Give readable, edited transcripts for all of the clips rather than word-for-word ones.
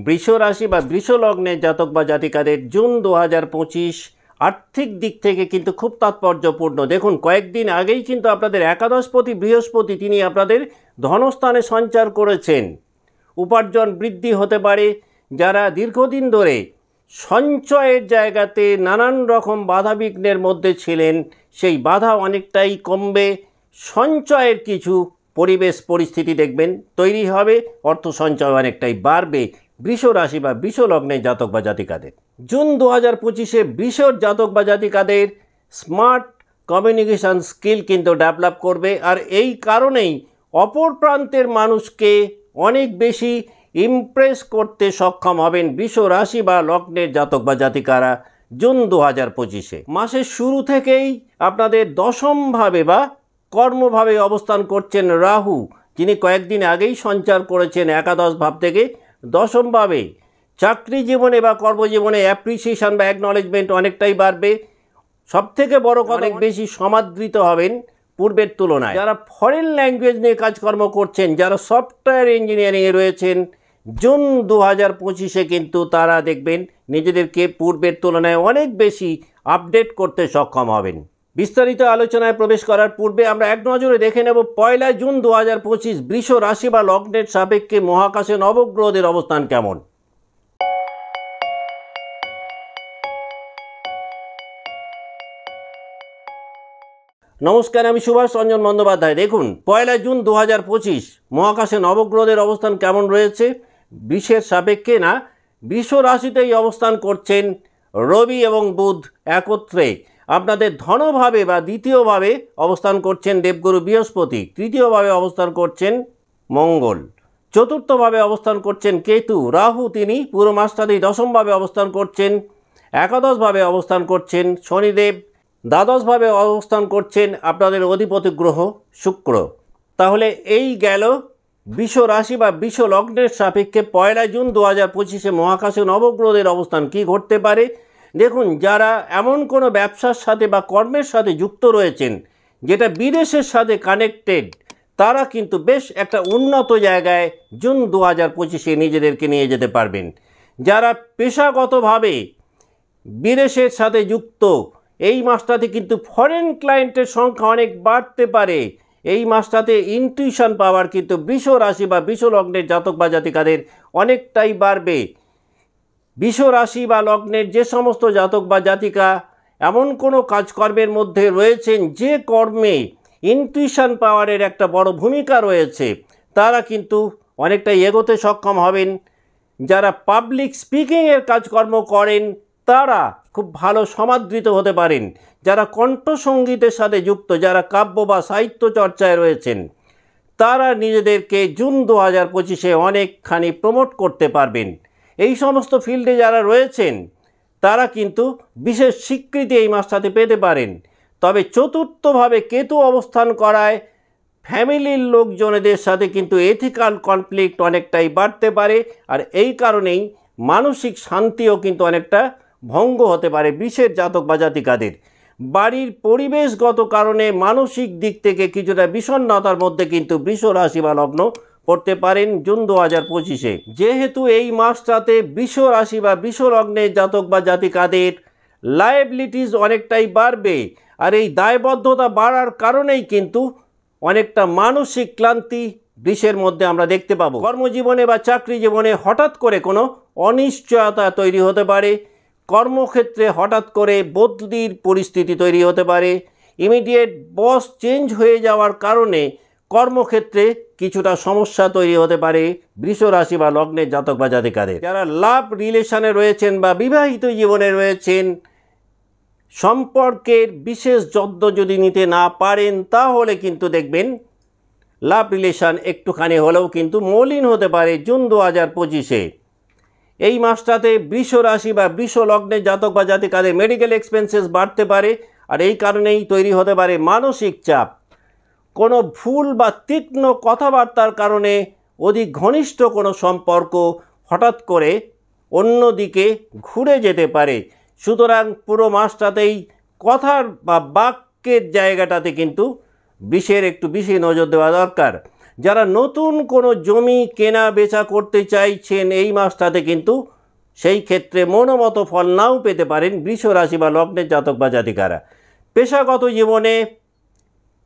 বৃষ রাশি বা বৃষ লগ্নের জাতক বা জাতিকাদের জুন 2025 আর্থিক দিক থেকে কিন্তু খুব তাৎপর্যপূর্ণ। দেখুন, কয়েকদিন আগেই কিন্তু আপনাদের একাদশপতি বৃহস্পতি তিনি আপনাদের ধনস্থানে সঞ্চার করেছেন। উপার্জন বৃদ্ধি হতে পারে। যারা দীর্ঘদিন ধরে সঞ্চয়ের জায়গাতে নানান রকম বাধাবিঘ্নের মধ্যে ছিলেন, সেই বাধা অনেকটাই কমবে। সঞ্চয়ের কিছু পরিবেশ পরিস্থিতি দেখবেন তৈরি হবে, অর্থ সঞ্চয় অনেকটাই বাড়বে বৃষ রাশি বা বৃষ লগ্নের জাতক বা জাতিকাদের। জুন 2025-এ বৃষর জাতক বা জাতিকাদের স্মার্ট কমিউনিকেশন স্কিল কিন্তু ডেভেলপ করবে, আর এই কারণেই অপর প্রান্তের মানুষকে অনেক বেশি ইমপ্রেস করতে সক্ষম হবেন বৃষ রাশি বা লগ্নের জাতক বা জাতিকারা জুন 2025-এ। মাসের শুরু থেকেই আপনাদের দশমভাবে বা কর্মভাবে অবস্থান করছেন রাহু, যিনি কয়েকদিন আগেই সঞ্চার করেছেন একাদশ ভাব থেকে দশমভাবে। চাকরি জীবনে বা কর্মজীবনে অ্যাপ্রিসিয়েশন বা অ্যাকনলেজমেন্ট অনেকটাই বাড়বে। সবথেকে বড় কথা, অনেক বেশি সমাদৃত হবেন পূর্বের তুলনায়। যারা ফরেন ল্যাঙ্গুয়েজ নিয়ে কাজকর্ম করছেন, যারা সফটওয়্যার ইঞ্জিনিয়ারিংয়ে রয়েছেন, জুন 2025-এ কিন্তু তারা দেখবেন নিজেদেরকে পূর্বের তুলনায় অনেক বেশি আপডেট করতে সক্ষম হবেন। বিস্তারিত আলোচনায় প্রবেশ করার পূর্বে আমরা এক নজরে দেখে নেব 1 জুন 2025 বৃষ রাশি বা লগ্নের সাপেক্ষে মহাকাশে নবগ্রহদের অবস্থান কেমন। নমস্কার, আমি সুভাষ রঞ্জন বন্দ্যোপাধ্যায়। দেখুন, 1 জুন 2025 মহাকাশে নবগ্রহদের অবস্থান কেমন রয়েছে। বৃষের সাপেক্ষে না, বৃষ রাশিতেই অবস্থান করছেন রবি এবং বুধ একত্রে। আপনাদের ধনভাবে বা দ্বিতীয়ভাবে অবস্থান করছেন দেবগুরু বৃহস্পতি, তৃতীয়ভাবে অবস্থান করছেন মঙ্গল, চতুর্থভাবে অবস্থান করছেন কেতু। রাহু তিনি পুরো মাসটাতেই দশমভাবে অবস্থান করছেন, একাদশভাবে অবস্থান করছেন শনিদেব, দ্বাদশভাবে অবস্থান করছেন আপনাদের অধিপতি গ্রহ শুক্র। তাহলে এই গেল বৃষ রাশি বা বৃষ লগ্নের সাপেক্ষে 1 জুন 2025-এ মহাকাশে নবগ্রহদের অবস্থান কি ঘটতে পারে। দেখুন, যারা এমন কোনো ব্যবসার সাথে বা কর্মের সাথে যুক্ত রয়েছেন যেটা বিদেশের সাথে কানেক্টেড, তারা কিন্তু বেশ একটা উন্নত জায়গায় জুন 2025-এ নিজেদেরকে নিয়ে যেতে পারবেন। যারা পেশাগতভাবে বিদেশের সাথে যুক্ত, এই মাসটাতে কিন্তু ফরেন ক্লায়েন্টের সংখ্যা অনেক বাড়তে পারে। এই মাসটাতে ইনটিউশন পাওয়ার কিন্তু বৃষ রাশি বা বৃষ লগ্নের জাতক বা জাতিকাদের অনেকটাই বাড়বে। বৃষ রাশি বা লগ্নের যে সমস্ত জাতক বা জাতিকা এমন কোনো কাজকর্মের মধ্যে রয়েছেন যে কর্মে ইনটিউশন পাওয়ারের একটা বড় ভূমিকা রয়েছে, তারা কিন্তু অনেকটাই এগোতে সক্ষম হবেন। যারা পাবলিক স্পিকিংয়ের কাজকর্ম করেন তারা খুব ভালো সমাদৃত হতে পারেন। যারা কণ্ঠসঙ্গীতের সাথে যুক্ত, যারা কাব্য বা সাহিত্য চর্চায় রয়েছেন, তারা নিজেদেরকে জুন 2025-এ অনেকখানি প্রমোট করতে পারবেন। এই সমস্ত ফিল্ডে যারা রয়েছেন তারা কিন্তু বিশেষ স্বীকৃতি এই মাসটাতে পেতে পারেন। তবে চতুর্থভাবে কেতু অবস্থান করায় ফ্যামিলির লোকজনেদের সাথে কিন্তু এথিক্যাল কনফ্লিক্ট অনেকটাই বাড়তে পারে, আর এই কারণেই মানসিক শান্তিও কিন্তু অনেকটা ভঙ্গ হতে পারে বৃষের জাতক বা জাতিকাদের। বাড়ির পরিবেশগত কারণে মানসিক দিক থেকে কিছুটা বিষণ্ণতার মধ্যে কিন্তু বৃষ রাশি বা লগ্ন পড়তে পারেন জুন 2025-এ। যেহেতু এই মাসটাতে বৃষ রাশি বা বৃষ লগ্নের জাতক বা জাতিকাদের লায়াবিলিটিস অনেকটাই বাড়বে, আর এই দায়বদ্ধতা বাড়ার কারণেই কিন্তু অনেকটা মানসিক ক্লান্তি বৃষের মধ্যে আমরা দেখতে পাবো। কর্মজীবনে বা চাকরি জীবনে হঠাৎ করে কোনো অনিশ্চয়তা তৈরি হতে পারে। কর্মক্ষেত্রে হঠাৎ করে বদলির পরিস্থিতি তৈরি হতে পারে। ইমিডিয়েট বস চেঞ্জ হয়ে যাওয়ার কারণে কর্মক্ষেত্রে কিছুটা সমস্যা তৈরি হতে পারে বৃষ রাশি বা লগ্নের জাতক বা জাতিকাদের। যারা লাভ রিলেশনে রয়েছেন বা বিবাহিত জীবনে রয়েছেন, সম্পর্কের বিশেষ যত্ন যদি নিতে না পারেন তাহলে কিন্তু দেখবেন লাভ রিলেশন একটুখানি হলেও কিন্তু মলিন হতে পারে জুন 2025-এ। এই মাসটাতে বৃষ রাশি বা বৃষ লগ্নের জাতক বা জাতিকাদের মেডিকেল এক্সপেন্সেস বাড়তে পারে, আর এই কারণেই তৈরি হতে পারে মানসিক চাপ। কোনো ভুল বা তীক্ষ্ণ কথাবার্তার কারণে অধিক ঘনিষ্ঠ কোনো সম্পর্ক হঠাৎ করে অন্যদিকে ঘুরে যেতে পারে। সুতরাং পুরো মাসটাতেই কথার বা বাক্যের জায়গাটাতে কিন্তু বৃষের একটু বেশি নজর দেওয়া দরকার। যারা নতুন কোনো জমি কেনা বেচা করতে চাইছেন এই মাসটাতে কিন্তু সেই ক্ষেত্রে মনোমতো ফল নাও পেতে পারেন বৃষ রাশি বা লগ্নের জাতক বা জাতিকারা। পেশাগত জীবনে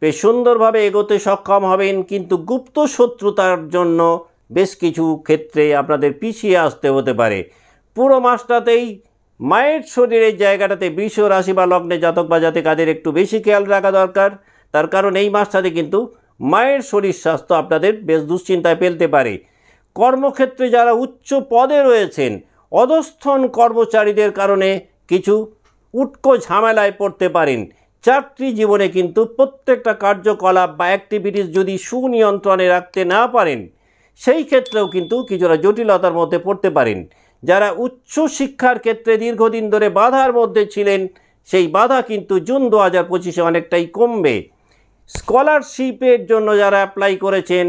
বেশ সুন্দরভাবে এগোতে সক্ষম হবেন, কিন্তু গুপ্ত শত্রুতার জন্য বেশ কিছু ক্ষেত্রে আপনাদের পিছিয়ে আসতে হতে পারে। পুরো মাসটাতেই মায়ের শরীরের জায়গাটাতে বৃষ রাশি বা লগ্নের জাতক বা জাতিকাদের একটু বেশি খেয়াল রাখা দরকার। তার কারণ এই মাসটাতে কিন্তু মায়ের শরীর স্বাস্থ্য আপনাদের বেশ দুশ্চিন্তায় ফেলতে পারে। কর্মক্ষেত্রে যারা উচ্চ পদে রয়েছেন, অধস্থন কর্মচারীদের কারণে কিছু উটকো ঝামেলায় পড়তে পারেন। চাকরি জীবনে কিন্তু প্রত্যেকটা কার্যকলাপ বা অ্যাক্টিভিটিস যদি সুনিয়ন্ত্রণে রাখতে না পারেন, সেই ক্ষেত্রেও কিন্তু কিছুটা জটিলতার মধ্যে পড়তে পারেন। যারা উচ্চ শিক্ষার ক্ষেত্রে দীর্ঘদিন ধরে বাধার মধ্যে ছিলেন, সেই বাধা কিন্তু জুন 2025-এ অনেকটাই কমবে। স্কলারশিপের জন্য যারা অ্যাপ্লাই করেছেন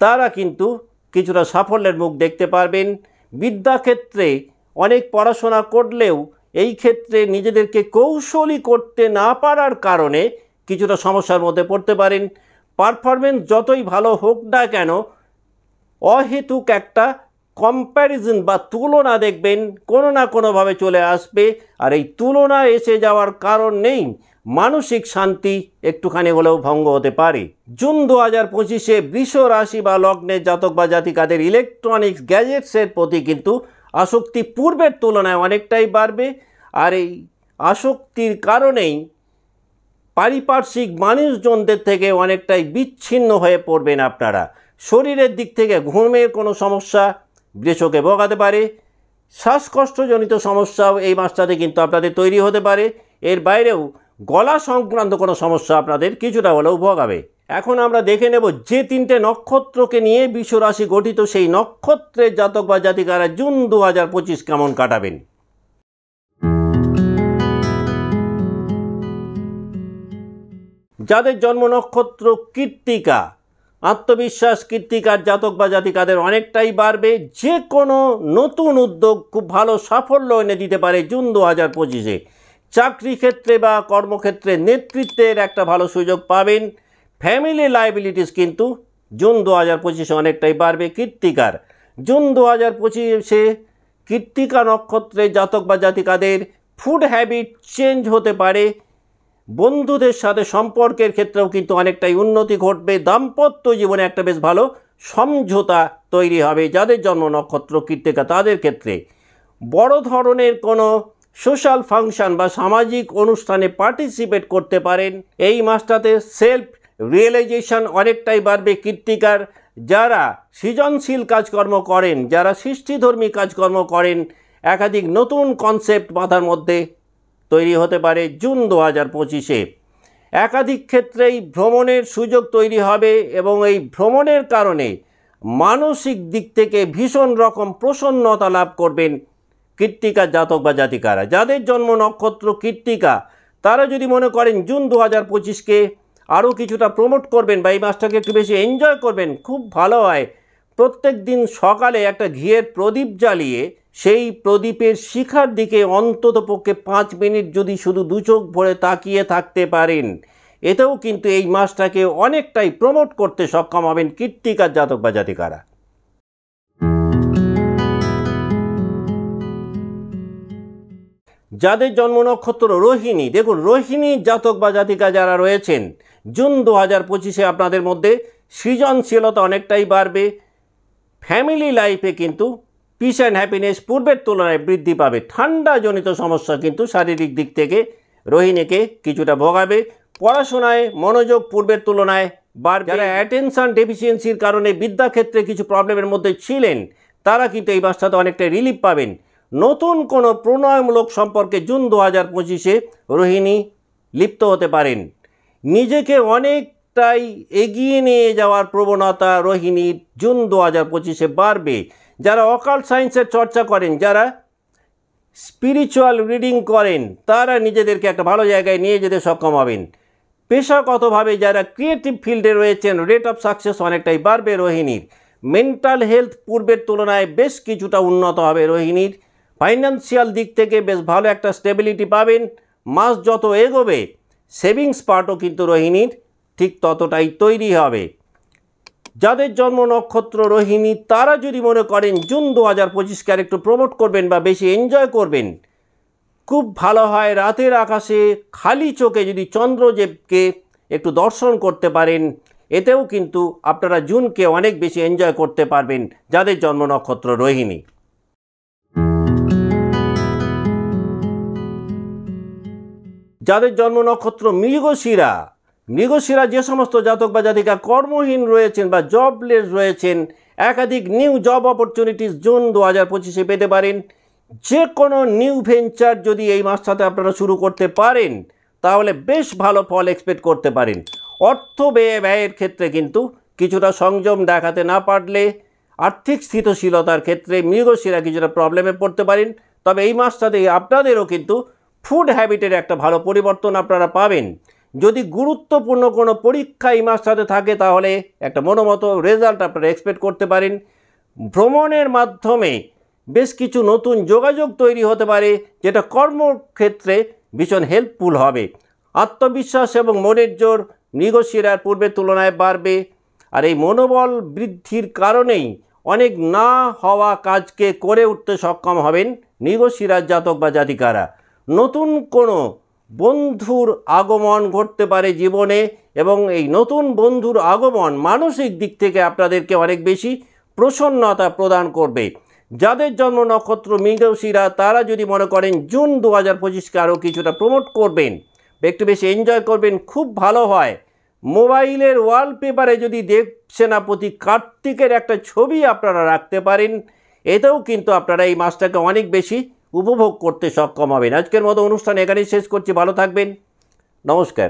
তারা কিন্তু কিছুটা সাফল্যের মুখ দেখতে পারবেন। বিদ্যাক্ষেত্রে অনেক পড়াশোনা করলেও এই ক্ষেত্রে নিজেদেরকে কৌশলী করতে না পারার কারণে কিছুটা সমস্যার মধ্যে পড়তে পারেন। পারফরমেন্স যতই ভালো হোক না কেন, অহেতুক একটা কম্প্যারিজন বা তুলনা দেখবেন কোনো না কোনোভাবে চলে আসবে, আর এই তুলনা এসে যাওয়ার কারণ নেই মানসিক শান্তি একটুখানি হলেও ভঙ্গ হতে পারে। জুন 2025-এ বৃষ রাশি বা লগ্নের জাতক বা জাতিকাদের ইলেকট্রনিক্স গ্যাজেটসের প্রতি কিন্তু আসক্তি পূর্বের তুলনায় অনেকটাই বাড়বে, আর এই আসক্তির কারণেই পারিপার্শ্বিক মানুষজনদের থেকে অনেকটাই বিচ্ছিন্ন হয়ে পড়বেন আপনারা। শরীরের দিক থেকে ঘুমের কোনো সমস্যা বৃষকে ভোগাতে পারে। শ্বাসকষ্টজনিত সমস্যাও এই মাসটাতে কিন্তু আপনাদের তৈরি হতে পারে। এর বাইরেও গলা সংক্রান্ত কোনো সমস্যা আপনাদের কিছুটা হলেও ভোগাবে। এখন আমরা দেখে নেব যে 3টে নক্ষত্রকে নিয়ে বৃষ রাশি গঠিত সেই নক্ষত্রের জাতক বা জাতিকারা জুন 2025 কেমন কাটাবেন। যাদের জন্ম নক্ষত্র কৃত্তিকা, আত্মবিশ্বাস কৃত্তিকার জাতক বা জাতিকাদের অনেকটাই বাড়বে। যে কোনো নতুন উদ্যোগ খুব ভালো সাফল্য এনে দিতে পারে জুন 2025-এ। চাকরি ক্ষেত্রে বা কর্মক্ষেত্রে নেতৃত্বের একটা ভালো সুযোগ পাবেন। ফ্যামিলি লাইবিলিটিস কিন্তু জুন 2025-এ অনেকটাই বাড়বে কৃত্তিকার। জুন 2025-এ কৃত্তিকা নক্ষত্রের জাতক বা জাতিকাদের ফুড হ্যাবিট চেঞ্জ হতে পারে। বন্ধুদের সাথে সম্পর্কের ক্ষেত্রেও কিন্তু অনেকটাই উন্নতি ঘটবে। দাম্পত্য জীবনে একটা বেশ ভালো সমঝোতা তৈরি হবে যাদের জন্ম নক্ষত্র কৃত্তিকা তাদের ক্ষেত্রে। বড় ধরনের কোনো সোশ্যাল ফাংশন বা সামাজিক অনুষ্ঠানে পার্টিসিপেট করতে পারেন। এই মাসটাতে সেলফ রিয়েলাইজেশন অনেকটাই বাড়বে কৃত্তিকার। যারা সৃজনশীল কাজকর্ম করেন, যারা সৃষ্টিধর্মী কাজকর্ম করেন, একাধিক নতুন কনসেপ্ট মাথার মধ্যে তৈরি হতে পারে জুন 2025-এ। একাধিক ক্ষেত্রেই ভ্রমণের সুযোগ তৈরি হবে এবং এই ভ্রমণের কারণে মানসিক দিক থেকে ভীষণ রকম প্রসন্নতা লাভ করবেন কৃত্তিকা জাতক বা জাতিকারা। যাদের জন্ম নক্ষত্র কৃত্তিকা তারা যদি মনে করেন জুন 2025-কে আরও কিছুটা প্রমোট করবেন বা এই মাসটাকে একটু বেশি এনজয় করবেন, খুব ভালো হয় প্রত্যেক দিন সকালে একটা ঘিয়ের প্রদীপ জ্বালিয়ে সেই প্রদীপের শিখার দিকে অন্ততপক্ষে 5 মিনিট যদি শুধু দু চোখ ভরে তাকিয়ে থাকতে পারেন, এতেও কিন্তু এই মাসটাকে অনেকটাই প্রমোট করতে সক্ষম হবেন কৃত্তিকার জাতক বা জাতিকারা। যাদের জন্ম নক্ষত্র রোহিণী, দেখুন রোহিণী জাতক বা জাতিকা যারা রয়েছেন জুন 2025-এ আপনাদের মধ্যে সৃজনশীলতা অনেকটাই বাড়বে। ফ্যামিলি লাইফে কিন্তু পিস অ্যান্ড হ্যাপিনেস পূর্বের তুলনায় বৃদ্ধি পাবে। ঠান্ডাজনিত সমস্যা কিন্তু শারীরিক দিক থেকে রোহিণীকে কিছুটা ভোগাবে। পড়াশোনায় মনোযোগ পূর্বের তুলনায় বাড়বে। যারা অ্যাটেনশন ডেফিসিয়েন্সির কারণে বিদ্যাক্ষেত্রে কিছু প্রবলেমের মধ্যে ছিলেন তারা কিন্তু এই মাসটাতে অনেকটা রিলিফ পাবেন। নতুন কোনো প্রণয়মূলক সম্পর্কে জুন 2025-এ রোহিণী লিপ্ত হতে পারেন। নিজেকে অনেকটাই এগিয়ে নিয়ে যাওয়ার প্রবণতা রোহিণীর জুন 2025-এ বাড়বে। যারা অকাল্ট সায়েন্সের চর্চা করেন, যারা স্পিরিচুয়াল রিডিং করেন, তারা নিজেদেরকে একটা ভালো জায়গায় নিয়ে যেতে সক্ষম হবেন। পেশাগতভাবে যারা ক্রিয়েটিভ ফিল্ডে রয়েছেন রেট অফ সাকসেস অনেকটাই বাড়বে রোহিণীর। মেন্টাল হেলথ পূর্বের তুলনায় বেশ কিছুটা উন্নত হবে রোহিণীর। ফাইন্যান্সিয়াল দিক থেকে বেশ ভালো একটা স্টেবিলিটি পাবেন। মাস যত এগোবে সেভিংস পার্টও কিন্তু রোহিণীর ঠিক ততটাই তৈরি হবে। যাদের জন্ম নক্ষত্র রোহিণী তারা যদি মনে করেন জুন 2025কে আর একটু প্রমোট করবেন বা বেশি এনজয় করবেন, খুব ভালো হয় রাতের আকাশে খালি চোখে যদি চন্দ্রদেবকে একটু দর্শন করতে পারেন, এতেও কিন্তু আপনারা জুনকে অনেক বেশি এনজয় করতে পারবেন যাদের জন্ম নক্ষত্র রোহিণী। যাদের জন্ম নক্ষত্র মৃগশিরা, মৃগশিরা যে সমস্ত জাতক বা জাতিকা কর্মহীন রয়েছেন বা জবলেস রয়েছেন, একাধিক নিউ জব অপরচুনিটিস জুন 2025-এ পেতে পারেন। যে কোনো নিউ ভেঞ্চার যদি এই মাসটাতে আপনারা শুরু করতে পারেন তাহলে বেশ ভালো ফল এক্সপেক্ট করতে পারেন। অর্থ ব্যয়ের ক্ষেত্রে কিন্তু কিছুটা সংযম দেখাতে না পারলে আর্থিক স্থিতিশীলতার ক্ষেত্রে মৃগশিরা কিছুটা প্রবলেমে পড়তে পারেন। তবে এই মাসটাতে আপনাদেরও কিন্তু ফুড হ্যাবিটের একটা ভালো পরিবর্তন আপনারা পাবেন। যদি গুরুত্বপূর্ণ কোনো পরীক্ষা এই মাসটাতে থাকে তাহলে একটা মনোমতো রেজাল্ট আপনারা এক্সপেক্ট করতে পারেন। ভ্রমণের মাধ্যমে বেশ কিছু নতুন যোগাযোগ তৈরি হতে পারে, যেটা কর্মক্ষেত্রে ভীষণ হেল্পফুল হবে। আত্মবিশ্বাস এবং মনের জোর মৃগশিরার পূর্বের তুলনায় বাড়বে, আর এই মনোবল বৃদ্ধির কারণেই অনেক না হওয়া কাজকে করে উঠতে সক্ষম হবেন মৃগশিরার জাতক বা জাতিকারা। নতুন কোনো বন্ধুর আগমন ঘটতে পারে জীবনে, এবং এই নতুন বন্ধুর আগমন মানসিক দিক থেকে আপনাদেরকে অনেক বেশি প্রসন্নতা প্রদান করবে। যাদের জন্ম নক্ষত্র মৃগশিরা তারা যদি মনে করেন জুন 2025কে আরও কিছুটা প্রমোট করবেন, একটু বেশি এনজয় করবেন, খুব ভালো হয় মোবাইলের ওয়ালপেপারে যদি দেব সেনাপতি কার্তিকের একটা ছবি আপনারা রাখতে পারেন, এতেও কিন্তু আপনারা এই মাসটাকে অনেক বেশি উপভোগ করতে সক্ষম হবেন। আজকের মতো অনুষ্ঠান এখানেই শেষ করছি। ভালো থাকবেন, নমস্কার।